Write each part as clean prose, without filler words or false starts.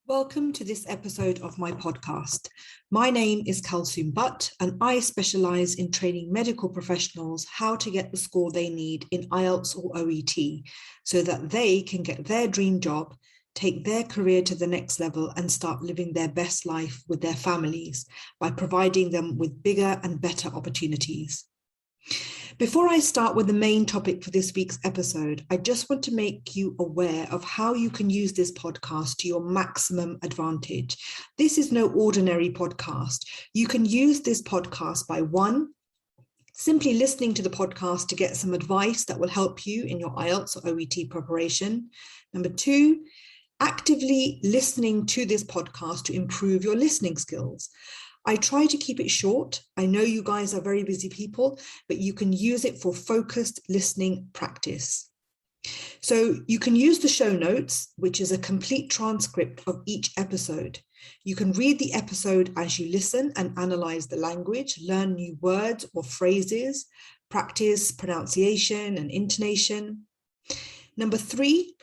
Welcome to this episode of my podcast. My name is Kalsoom, and I specialize in training medical professionals how to get the score they need in IELTS or OET so that they can get their dream job, take their career to the next level, and start living their best life with their families by providing them with bigger and better opportunities. Before I start with the main topic for this week's episode, I just want to make you aware of how you can use this podcast to your maximum advantage. This is no ordinary podcast. You can use this podcast by one, simply listening to the podcast to get some advice that will help you in your IELTS or OET preparation. Number two, actively listening to this podcast to improve your listening skills. I try to keep it short. I know you guys are very busy people, but you can use it for focused listening practice. So you can use the show notes, which is a complete transcript of each episode. You can read the episode as you listen and analyze the language, learn new words or phrases, practice pronunciation and intonation. Number three,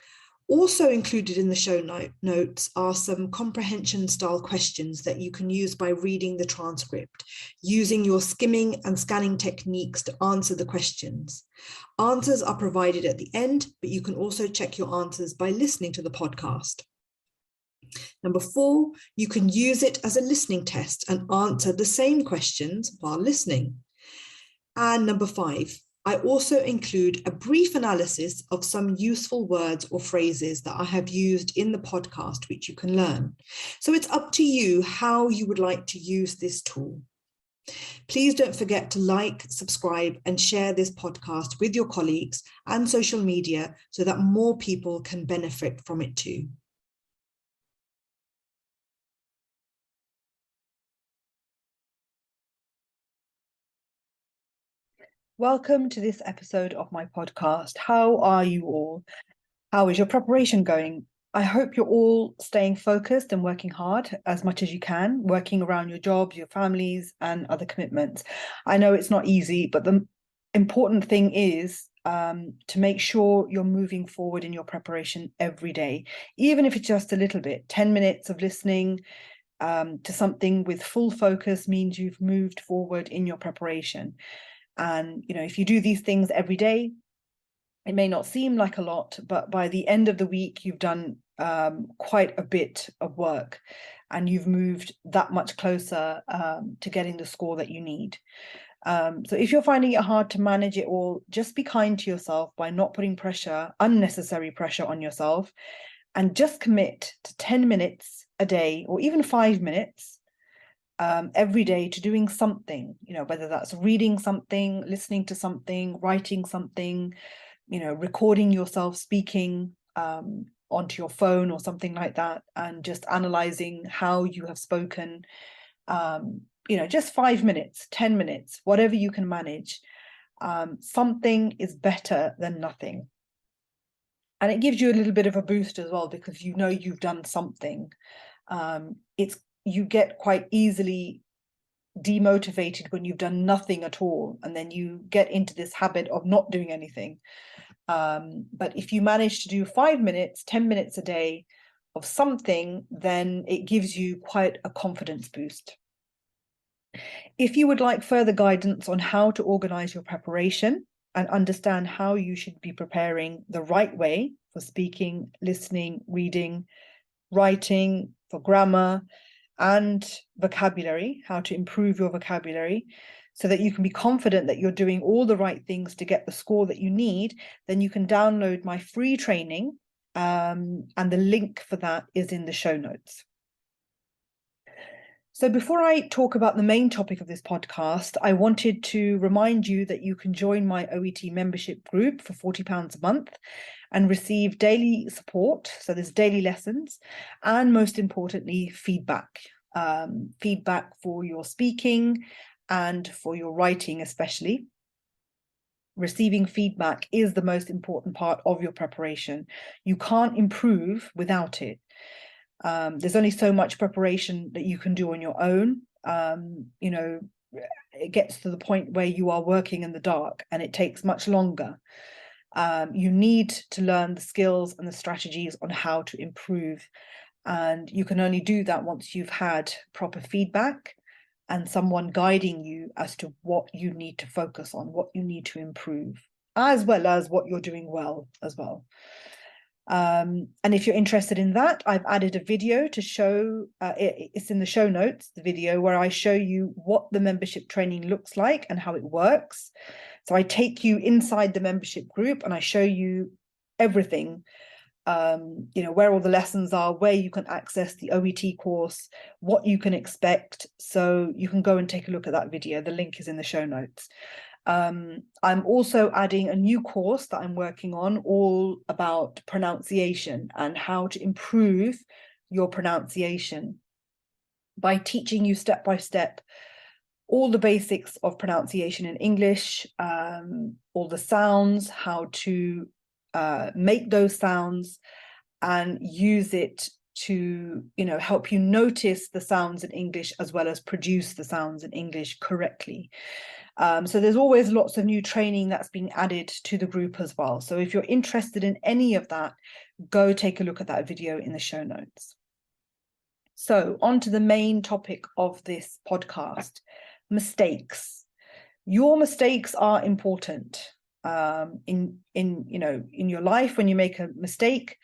also included in the show notes are some comprehension style questions that you can use by reading the transcript, using your skimming and scanning techniques to answer the questions. Answers are provided at the end, but you can also check your answers by listening to the podcast. Number four, you can use it as a listening test and answer the same questions while listening. And number five, I also include a brief analysis of some useful words or phrases that I have used in the podcast, which you can learn. So it's up to you how you would like to use this tool. Please don't forget to like, subscribe, and share this podcast with your colleagues and social media so that more people can benefit from it too. Welcome to this episode of my podcast. How are you all? How is your preparation going? I hope you're all staying focused and working hard as much as you can, working around your jobs, your families, and other commitments. I know it's not easy, but the important thing is to make sure you're moving forward in your preparation every day, even if it's just a little bit. 10 minutes of listening to something with full focus means you've moved forward in your preparation. And, if you do these things every day, it may not seem like a lot, but by the end of the week, you've done quite a bit of work and you've moved that much closer to getting the score that you need. So if you're finding it hard to manage it all, just be kind to yourself by not putting unnecessary pressure on yourself, and just commit to 10 minutes a day or even 5 minutes every day to doing something, whether that's reading something, listening to something, writing something, recording yourself speaking onto your phone or something like that, and just analyzing how you have spoken, just 5 minutes, 10 minutes, whatever you can manage. Something is better than nothing. And it gives you a little bit of a boost as well, because you've done something. You get quite easily demotivated when you've done nothing at all, and then you get into this habit of not doing anything. But if you manage to do 5 minutes, 10 minutes a day of something, then it gives you quite a confidence boost. If you would like further guidance on how to organize your preparation and understand how you should be preparing the right way for speaking, listening, reading, writing, for grammar, and vocabulary, how to improve your vocabulary so that you can be confident that you're doing all the right things to get the score that you need, then you can download my free training, and the link for that is in the show notes. So before I talk about the main topic of this podcast, I wanted to remind you that you can join my OET membership group for £40 a month and receive daily support. So there's daily lessons, and most importantly, feedback for your speaking and for your writing, especially. Receiving feedback is the most important part of your preparation. You can't improve without it. There's only so much preparation that you can do on your own. It gets to the point where you are working in the dark and it takes much longer. You need to learn the skills and the strategies on how to improve And you can only do that once you've had proper feedback and someone guiding you as to what you need to focus on, what you need to improve, as well as what you're doing well as well. And if you're interested in that, I've added a video to show, it's in the show notes, the video where I show you what the membership training looks like and how it works. So I take you inside the membership group and I show you everything, where all the lessons are, where you can access the OET course, what you can expect. So you can go and take a look at that video. The link is in the show notes. I'm also adding a new course that I'm working on, all about pronunciation and how to improve your pronunciation by teaching you step by step all the basics of pronunciation in English, all the sounds, how to make those sounds and use it to, help you notice the sounds in English as well as produce the sounds in English correctly. So there's always lots of new training that's being added to the group as well. So if you're interested in any of that, go take a look at that video in the show notes. So on to the main topic of this podcast, mistakes. Your mistakes are important. In your life, when you make a mistake,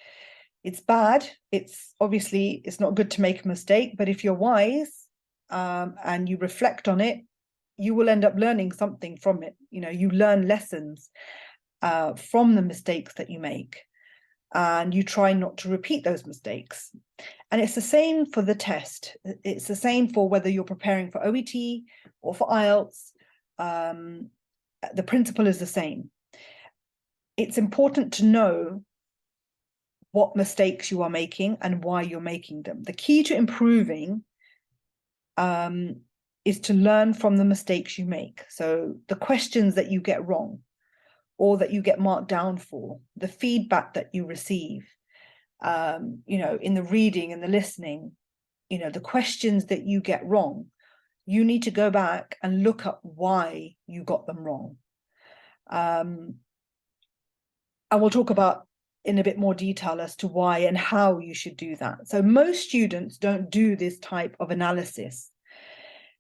it's bad. It's not good to make a mistake, but if you're wise and you reflect on it, you will end up learning something from it. You learn lessons from the mistakes that you make, and you try not to repeat those mistakes. And it's the same for the test. It's the same for whether you're preparing for OET or for IELTS. The principle is the same. It's important to know what mistakes you are making and why you're making them. The key to improving is to learn from the mistakes you make. So the questions that you get wrong or that you get marked down for, the feedback that you receive, in the reading and the listening, the questions that you get wrong, you need to go back and look up why you got them wrong. I will talk about in a bit more detail as to why and how you should do that. So most students don't do this type of analysis.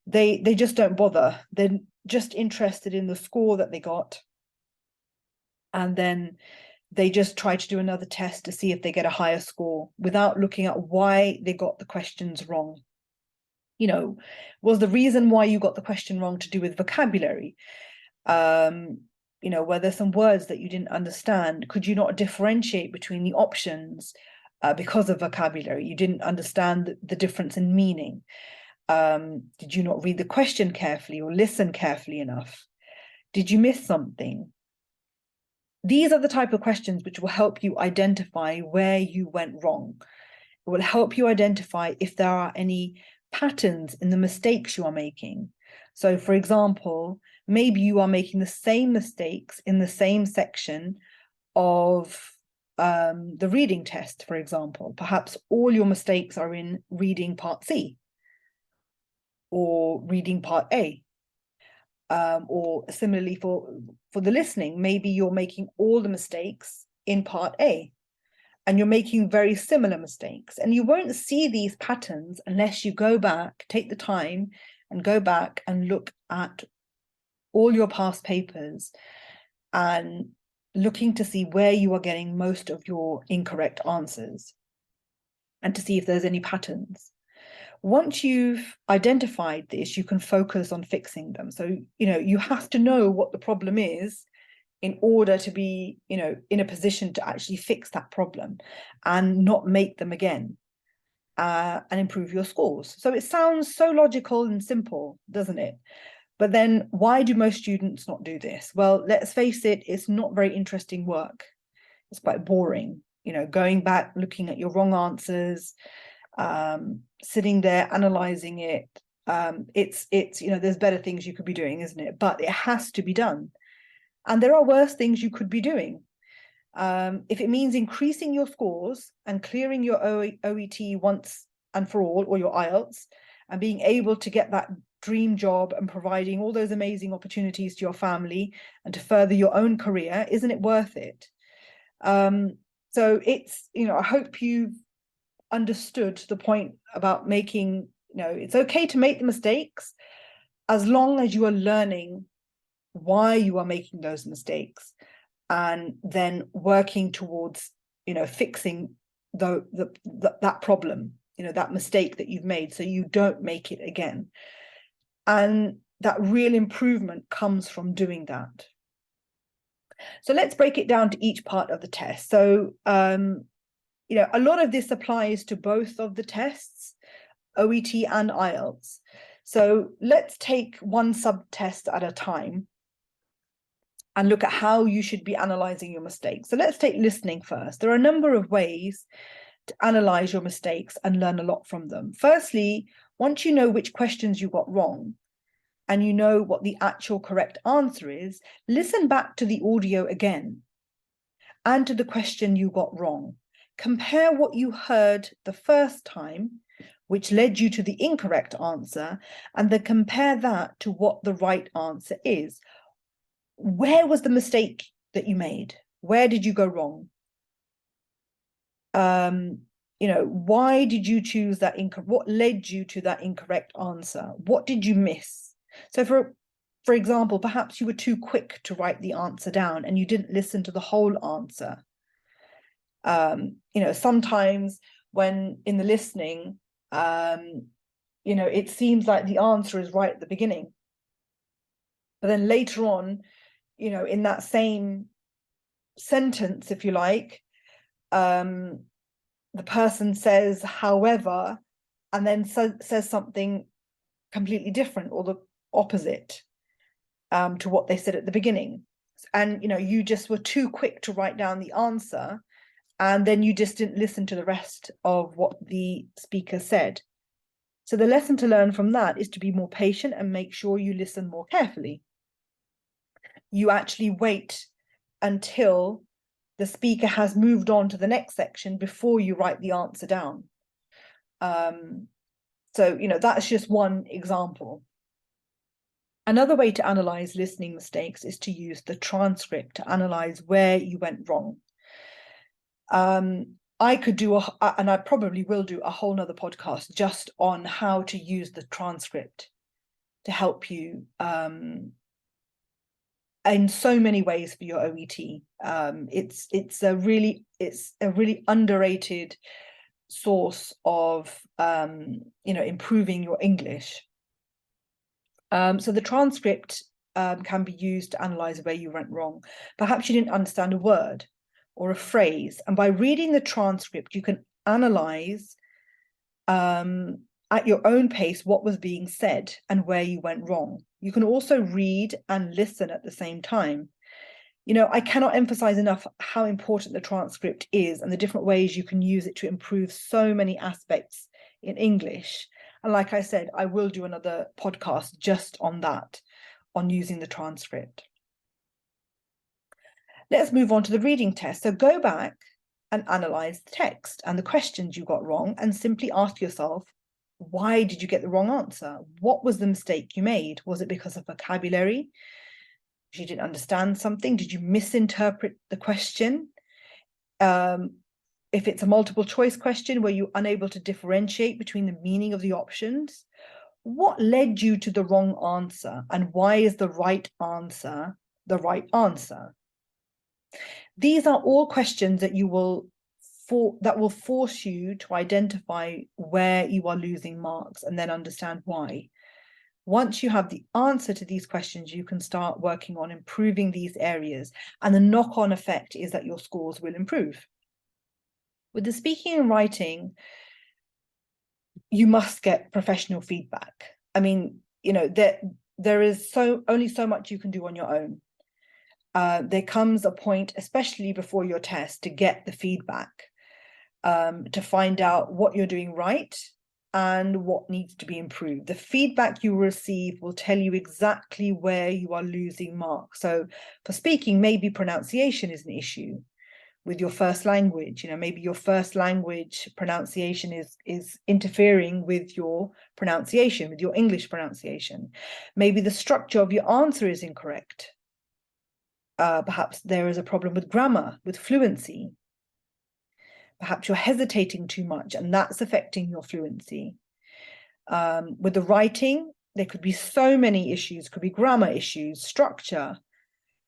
They just don't bother. They're just interested in the score that they got. And then they just try to do another test to see if they get a higher score without looking at why they got the questions wrong. Was the reason why you got the question wrong to do with vocabulary? Were there some words that you didn't understand? Could you not differentiate between the options because of vocabulary? You didn't understand the difference in meaning. Did you not read the question carefully or listen carefully enough? Did you miss something? These are the type of questions which will help you identify where you went wrong. It will help you identify if there are any patterns in the mistakes you are making. So, for example, maybe you are making the same mistakes in the same section of the reading test, for example. Perhaps all your mistakes are in reading part C or reading part A. Or similarly for the listening, maybe you're making all the mistakes in part A and you're making very similar mistakes. And you won't see these patterns unless you go back, take the time and go back and look at all your past papers and looking to see where you are getting most of your incorrect answers and to see if there's any patterns. Once you've identified this, you can focus on fixing them. So, you have to know what the problem is in order to be, in a position to actually fix that problem and not make them again and improve your scores. So it sounds so logical and simple, doesn't it? But then why do most students not do this? Well, let's face it, it's not very interesting work. It's quite boring, going back, looking at your wrong answers, sitting there analyzing it. It's there's better things you could be doing, isn't it? But it has to be done. And there are worse things you could be doing. If it means increasing your scores and clearing your OET once and for all, or your IELTS, and being able to get that dream job and providing all those amazing opportunities to your family and to further your own career, isn't it worth it? So it's, I hope you've understood the point about making, it's okay to make the mistakes as long as you are learning why you are making those mistakes and then working towards, fixing that problem, that mistake that you've made, so you don't make it again. And that real improvement comes from doing that. So let's break it down to each part of the test. So, a lot of this applies to both of the tests, OET and IELTS. So let's take one subtest at a time and look at how you should be analyzing your mistakes. So let's take listening first. There are a number of ways to analyze your mistakes and learn a lot from them. Firstly, once you know which questions you got wrong and you know what the actual correct answer is, listen back to the audio again and to the question you got wrong. Compare what you heard the first time, which led you to the incorrect answer, and then compare that to what the right answer is. Where was the mistake that you made? Where did you go wrong? Why did you choose that? What led you to that incorrect answer? What did you miss? So for example, perhaps you were too quick to write the answer down and you didn't listen to the whole answer. Sometimes when in the listening, it seems like the answer is right at the beginning. But then later on, in that same sentence, if you like, the person says, however, and then says something completely different or the opposite to what they said at the beginning. And, you just were too quick to write down the answer, and then you just didn't listen to the rest of what the speaker said. So the lesson to learn from that is to be more patient and make sure you listen more carefully. You actually wait until the speaker has moved on to the next section before you write the answer down. So, that's just one example. Another way to analyze listening mistakes is to use the transcript to analyze where you went wrong. I could do, and I probably will do, a whole nother podcast just on how to use the transcript to help you in so many ways for your OET. It's a really underrated source of improving your English. So the transcript can be used to analyze where you went wrong. Perhaps you didn't understand a word or a phrase, and by reading the transcript, you can analyze at your own pace what was being said and where you went wrong. You can also read and listen at the same time. I cannot emphasize enough how important the transcript is and the different ways you can use it to improve so many aspects in English. And like I said, I will do another podcast just on that, on using the transcript. Let's move on to the reading test. So go back and analyze the text and the questions you got wrong and simply ask yourself, why did you get the wrong answer? What was the mistake you made? Was it because of vocabulary? You didn't understand something? Did you misinterpret the question? If it's a multiple choice question, were you unable to differentiate between the meaning of the options? What led you to the wrong answer? And why is the right answer the right answer? These are all questions that will force you to identify where you are losing marks and then understand why. Once you have the answer to these questions, you can start working on improving these areas. And the knock-on effect is that your scores will improve. With the speaking and writing, you must get professional feedback. I mean, there is only so much you can do on your own. There comes a point, especially before your test, to get the feedback, to find out what you're doing right and what needs to be improved. The feedback you receive will tell you exactly where you are losing marks. So for speaking, maybe pronunciation is an issue with your first language. Maybe your first language pronunciation is interfering with your pronunciation, with your English pronunciation. Maybe the structure of your answer is incorrect. Perhaps there is a problem with grammar, with fluency. Perhaps you're hesitating too much, and that's affecting your fluency. With the writing, there could be so many issues, could be grammar issues, structure,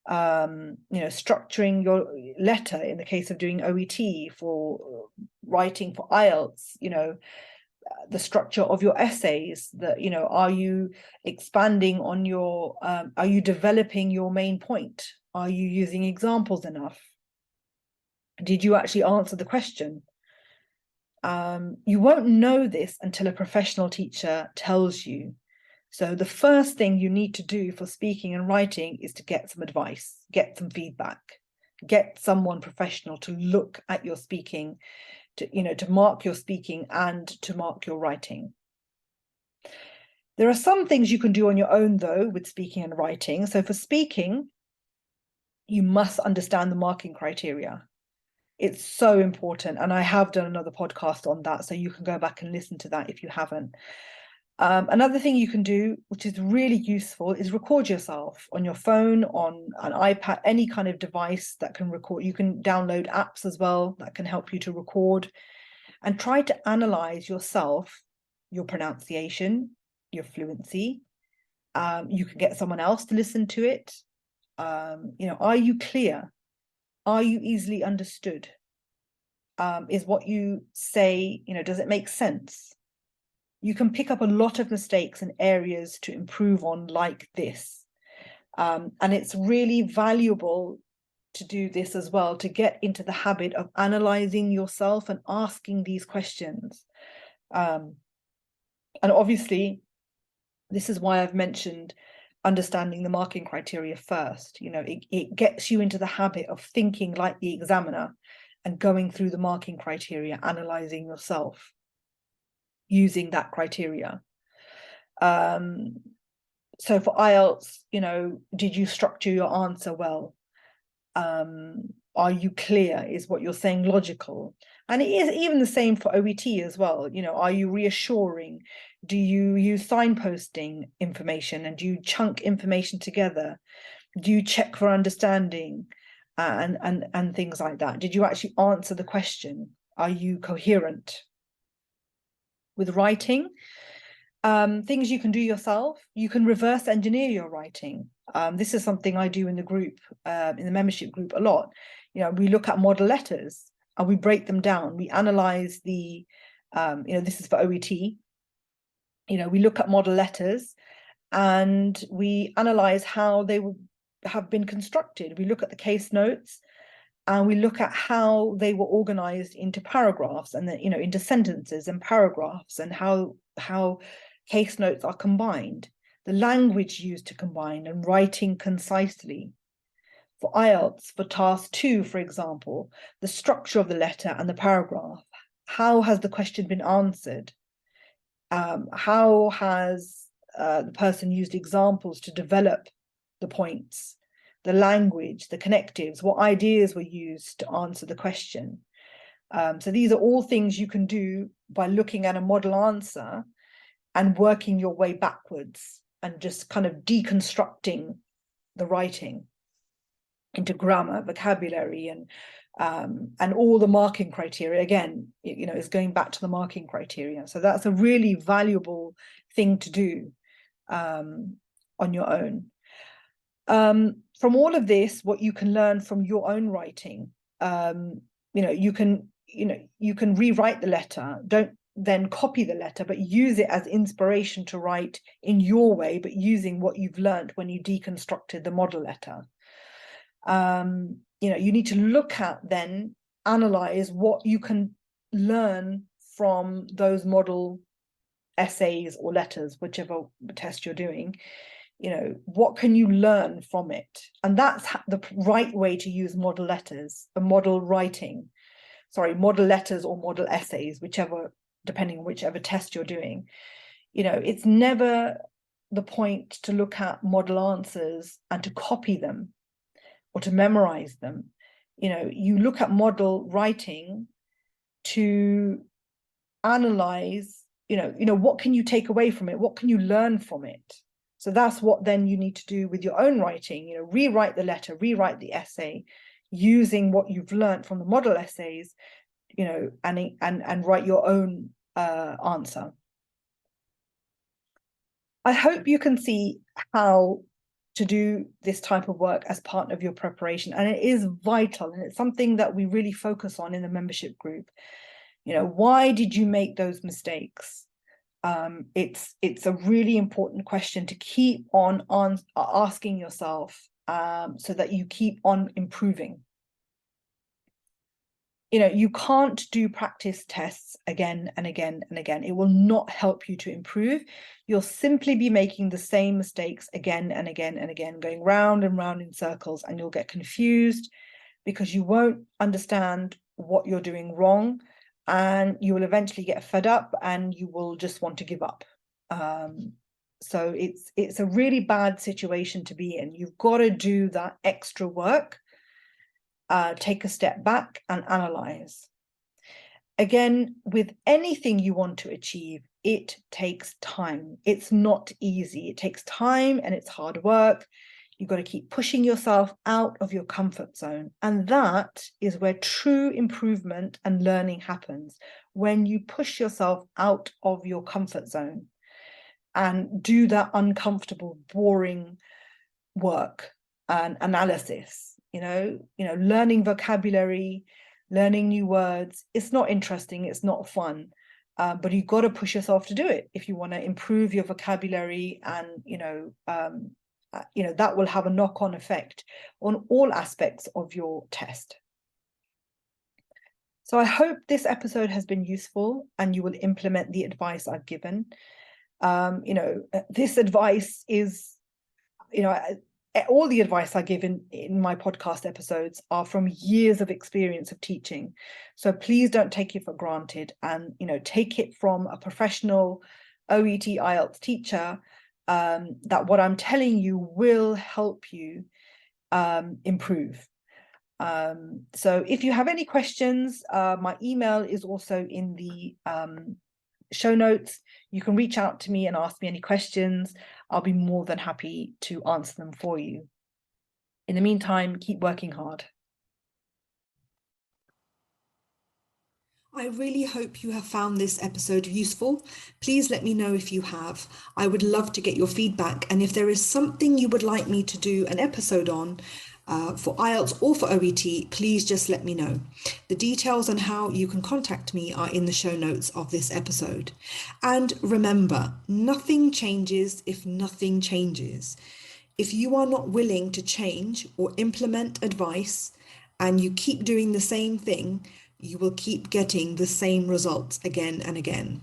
structuring your letter in the case of doing OET, for writing for IELTS, the structure of your essays, that, are you expanding on your, are you developing your main point? Are you using examples enough? Did you actually answer the question? You won't know this until a professional teacher tells you. So the first thing you need to do for speaking and writing is to get some advice, get some feedback, get someone professional to look at your speaking, to mark your speaking and to mark your writing. There are some things you can do on your own, though, with speaking and writing. So for speaking, you must understand the marking criteria. It's so important. And I have done another podcast on that, so you can go back and listen to that if you haven't. Another thing you can do, which is really useful, is record yourself on your phone, on an iPad, any kind of device that can record. You can download apps as well that can help you to record, and try to analyze yourself, your pronunciation, your fluency. You can get someone else to listen to it. Are you clear? Are you easily understood? Is what you say, does it make sense? You can pick up a lot of mistakes and areas to improve on like this. And it's really valuable to do this as well, to get into the habit of analyzing yourself and asking these questions. And obviously, this is why I've mentioned understanding the marking criteria first. It gets you into the habit of thinking like the examiner and going through the marking criteria, analyzing yourself using that criteria. So for IELTS, did you structure your answer well? Are you clear? Is what you're saying logical? And it is even the same for OET as well. Are you reassuring? Do you use signposting information, and do you chunk information together? Do you check for understanding and things like that? Did you actually answer the question? Are you coherent? With writing, things you can do yourself, you can reverse engineer your writing. This is something I do in the group, in the membership group a lot. We look at model letters and we break them down. We analyze the, this is for OET. We look at model letters and we analyze how they have been constructed. We look at the case notes and we look at how they were organized into paragraphs and then, into sentences and paragraphs, and how case notes are combined, the language used to combine, and writing concisely. For IELTS, for task 2, for example, the structure of the letter and the paragraph. How has the question been answered? How has the person used examples to develop the points? The language, the connectives, what ideas were used to answer the question. So these are all things you can do by looking at a model answer and working your way backwards and just kind of deconstructing the writing into grammar, vocabulary, and all the marking criteria. Again, is going back to the marking criteria. So that's a really valuable thing to do on your own. From all of this, what you can learn from your own writing, you can rewrite the letter. Don't then copy the letter, but use it as inspiration to write in your way, but using what you've learned when you deconstructed the model letter. You need to look at, then analyze what you can learn from those model essays or letters, whichever test you're doing. What can you learn from it? And that's the right way to use model letters, model letters or model essays, depending on whichever test you're doing. It's never the point to look at model answers and to copy them or to memorize them. You look at model writing to analyze, what can you take away from it? What can you learn from it? So that's what then you need to do with your own writing, rewrite the letter, rewrite the essay, using what you've learned from the model essays and write your own answer. I hope you can see how to do this type of work as part of your preparation, and it is vital, and it's something that we really focus on in the membership group. Why did you make those mistakes? It's a really important question to keep on asking yourself, so that you keep on improving. You can't do practice tests again and again and again. It will not help you to improve. You'll simply be making the same mistakes again and again and again, going round and round in circles, and you'll get confused because you won't understand what you're doing wrong, and you will eventually get fed up and you will just want to give up. So it's a really bad situation to be in. You've got to do that extra work. Take a step back and analyze. Again, with anything you want to achieve, it takes time. It's not easy. It takes time and it's hard work. You've got to keep pushing yourself out of your comfort zone. And that is where true improvement and learning happens, when you push yourself out of your comfort zone and do that uncomfortable, boring work and analysis. Learning vocabulary, learning new words. It's not interesting. It's not fun. But you've got to push yourself to do it if you want to improve your vocabulary, and that will have a knock-on effect on all aspects of your test. So I hope this episode has been useful and you will implement the advice I've given. This advice is, all the advice I give in my podcast episodes are from years of experience of teaching. So please don't take it for granted, and take it from a professional OET IELTS teacher, that what I'm telling you will help you improve. So if you have any questions, my email is also in the show notes. You can reach out to me and ask me any questions. I'll be more than happy to answer them for you. In the meantime, keep working hard. I really hope you have found this episode useful. Please let me know if you have. I would love to get your feedback, and if there is something you would like me to do an episode on, for IELTS or for OET, please just let me know. The details on how you can contact me are in the show notes of this episode. And remember, nothing changes if nothing changes. If you are not willing to change or implement advice, and you keep doing the same thing, you will keep getting the same results again and again.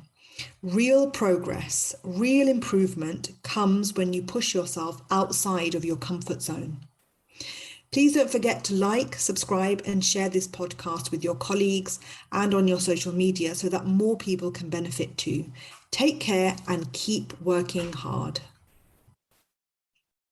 Real progress, real improvement comes when you push yourself outside of your comfort zone. Please don't forget to like, subscribe, and share this podcast with your colleagues and on your social media so that more people can benefit too. Take care and keep working hard.